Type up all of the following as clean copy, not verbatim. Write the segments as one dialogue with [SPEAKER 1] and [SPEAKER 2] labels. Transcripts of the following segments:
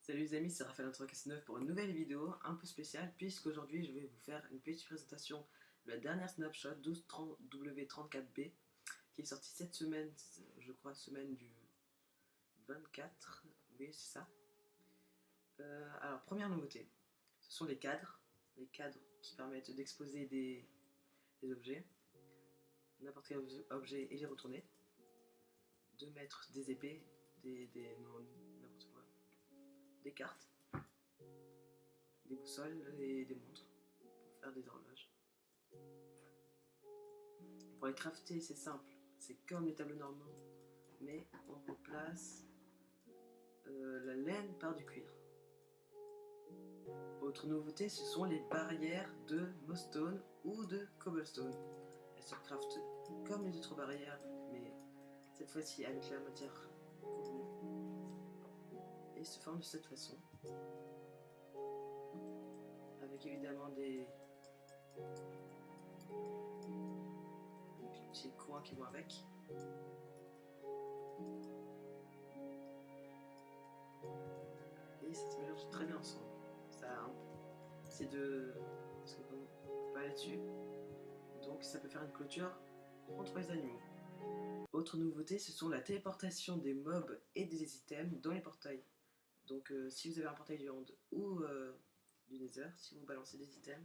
[SPEAKER 1] Salut les amis, c'est Raphaël3K9 pour une nouvelle vidéo un peu spéciale puisqu'aujourd'hui je vais vous faire une petite présentation de la dernière snapshot 1230W34B qui est sortie cette semaine, je crois semaine du 24, oui c'est ça. Alors première nouveauté, ce sont les cadres qui permettent d'exposer des objets, n'importe quel objet et les retourner, de mettre des épées, non, n'importe quoi, des cartes, des boussoles et des montres pour faire des horloges. Pour les crafter, c'est simple, c'est comme les tableaux normaux, mais on remplace la laine par du cuir. Autre nouveauté, ce sont les barrières de Mossstone ou de Cobblestone. Elles se craftent comme les autres barrières, mais cette fois-ci avec la matière convenue, et se forment de cette façon, avec évidemment des petits coins qui vont avec. Et ça se mélange très bien ensemble. C'est de... parce qu'on peut pas aller dessus, donc ça peut faire une clôture contre les animaux. Autre nouveauté, ce sont la téléportation des mobs et des items dans les portails. Donc si vous avez un portail du End ou du Nether, si vous balancez des items,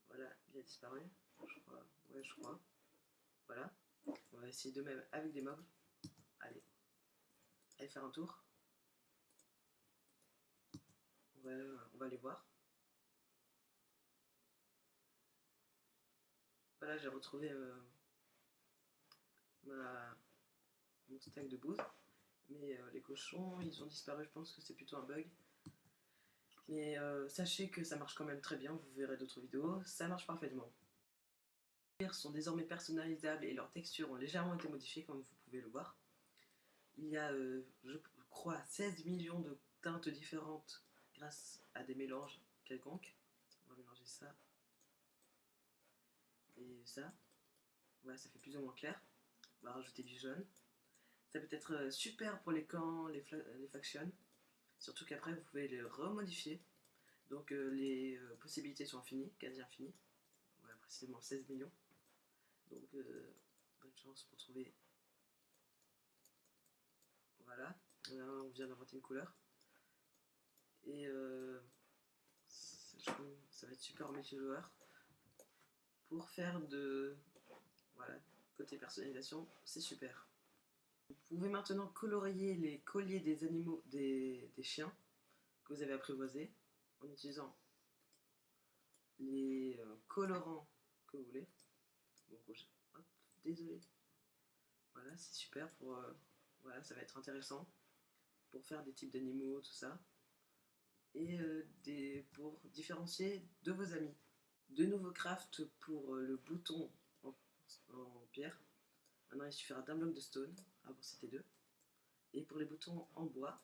[SPEAKER 1] voilà, il a disparu, je crois, ouais je crois, voilà. On va essayer de même avec des mobs. Allez faire un tour. On va aller voir. Voilà, j'ai retrouvé mon stack de bouse. Mais les cochons, ils ont disparu, je pense que c'est plutôt un bug. Mais sachez que ça marche quand même très bien, vous verrez d'autres vidéos, ça marche parfaitement. Les sont désormais personnalisables et leurs textures ont légèrement été modifiées comme vous pouvez le voir. Il y a, je crois, 16 millions de teintes différentes grâce à des mélanges quelconques. On va mélanger ça et ça. Voilà, ça fait plus ou moins clair. On va rajouter du jaune. Ça peut être super pour les camps, les factions. Surtout qu'après, vous pouvez les remodifier. Donc les possibilités sont infinies, quasi infinies. Voilà, précisément 16 millions. Donc bonne chance pour trouver. Voilà, là on vient d'inventer une couleur. Et ça va être super en multijoueur. Pour faire de... Voilà, côté personnalisation, c'est super. Vous pouvez maintenant colorier les colliers des animaux, des chiens que vous avez apprivoisés en utilisant les colorants que vous voulez. Bon, rouge. Hop, désolé. Voilà, c'est super pour... voilà, ça va être intéressant pour faire des types d'animaux, tout ça. Et pour différencier de vos amis. De nouveaux crafts pour le bouton en pierre. Maintenant, il suffira d'un bloc de stone. Avant, c'était deux. Et pour les boutons en bois,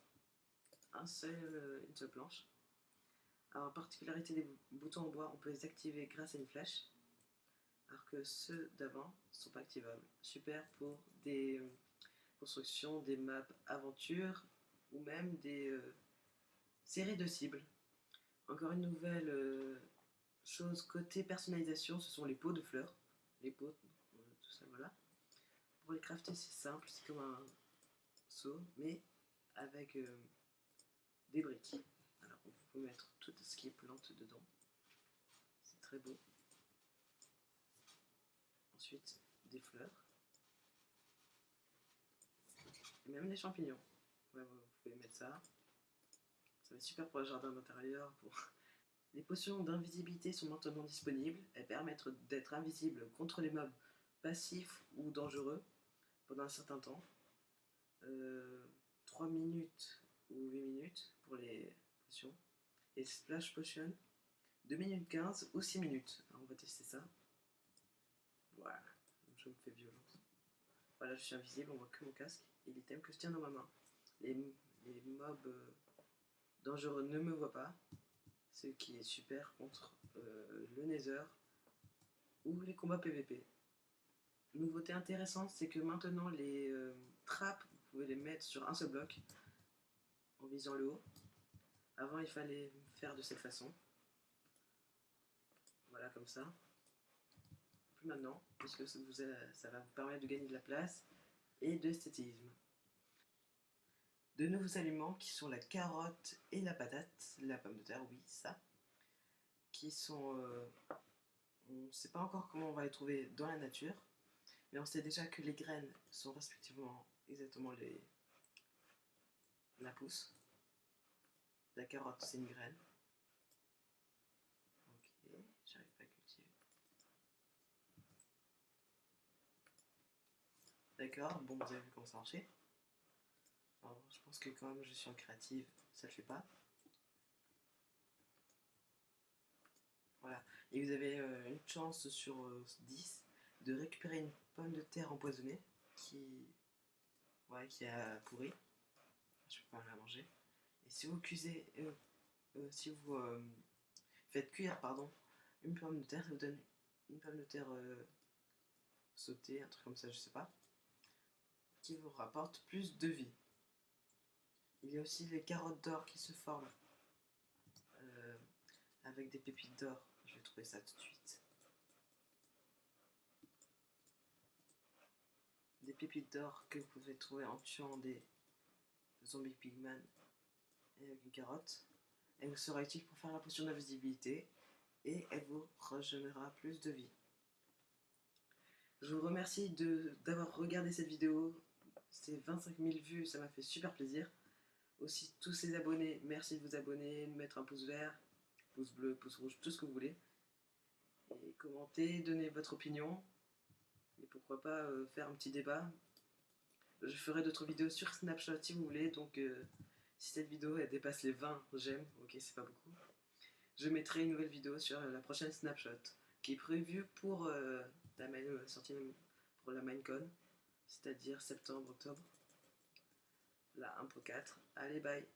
[SPEAKER 1] une seule planche. Alors, particularité des boutons en bois, on peut les activer grâce à une flèche, alors que ceux d'avant ne sont pas activables. Super pour des constructions, des maps aventures, ou même des séries de cibles. Encore une nouvelle chose côté personnalisation, ce sont les pots de fleurs. Les pots, tout ça, voilà. Pour les crafter, c'est simple, c'est comme un seau, mais avec des briques. Alors, on peut mettre tout ce qui est plante dedans. C'est très beau. Ensuite, des fleurs. Et même des champignons. Ouais, vous pouvez mettre ça. Ça va être super pour le jardin d'intérieur. Les potions d'invisibilité sont maintenant disponibles. Elles permettent d'être invisible contre les mobs passifs ou dangereux pendant un certain temps. 3 minutes ou 8 minutes pour les potions. Et Splash Potion, 2 minutes 15 ou 6 minutes. Alors on va tester ça. Voilà, je me fais violence. Voilà, je suis invisible, on voit que mon casque et l'item que je tiens dans ma main. Les mobs dangereux ne me voient pas, ce qui est super contre le Nether ou les combats PVP. Nouveauté intéressante, c'est que maintenant les trappes, vous pouvez les mettre sur un seul bloc. visant le haut. Avant, il fallait faire de cette façon. Voilà, comme ça. Plus maintenant, puisque ça va vous permettre de gagner de la place et de l'esthétisme. De nouveaux aliments qui sont la carotte et la patate, la pomme de terre, oui, ça. Qui sont... on ne sait pas encore comment on va les trouver dans la nature, mais on sait déjà que les graines sont respectivement exactement la pousse. La carotte, c'est une graine. Ok, j'arrive pas à cultiver. D'accord, bon, vous avez vu comment ça marchait. Alors, je pense que quand même je suis en créative, ça le fait pas. Voilà, et vous avez une chance sur 10 de récupérer une pomme de terre empoisonnée qui a pourri. Je peux pas la manger. Et si vous cuisez, si vous faites cuire, pardon, une pomme de terre, ça vous donne une pomme de terre sautée, un truc comme ça, je sais pas, qui vous rapporte plus de vie. Il y a aussi les carottes d'or qui se forment euh, avec des pépites d'or. Je vais trouver ça tout de suite. Des pépites d'or que vous pouvez trouver en tuant des zombies pigman et avec une carotte. Elle vous sera utile pour faire la potion d'invisibilité et elle vous régénérera plus de vie. Je vous remercie d'avoir regardé cette vidéo. C'est 25 000 vues, ça m'a fait super plaisir. Aussi, tous ces abonnés, merci de vous abonner, de mettre un pouce vert, pouce bleu, pouce rouge, tout ce que vous voulez. Et commentez, donnez votre opinion. Et pourquoi pas faire un petit débat. Je ferai d'autres vidéos sur Snapchat si vous voulez. Donc, si cette vidéo elle dépasse les 20 j'aime, ok, c'est pas beaucoup, je mettrai une nouvelle vidéo sur la prochaine Snapchat qui est prévue pour la sortie pour la Minecon, c'est-à-dire septembre-octobre, la 1.4. Allez, bye!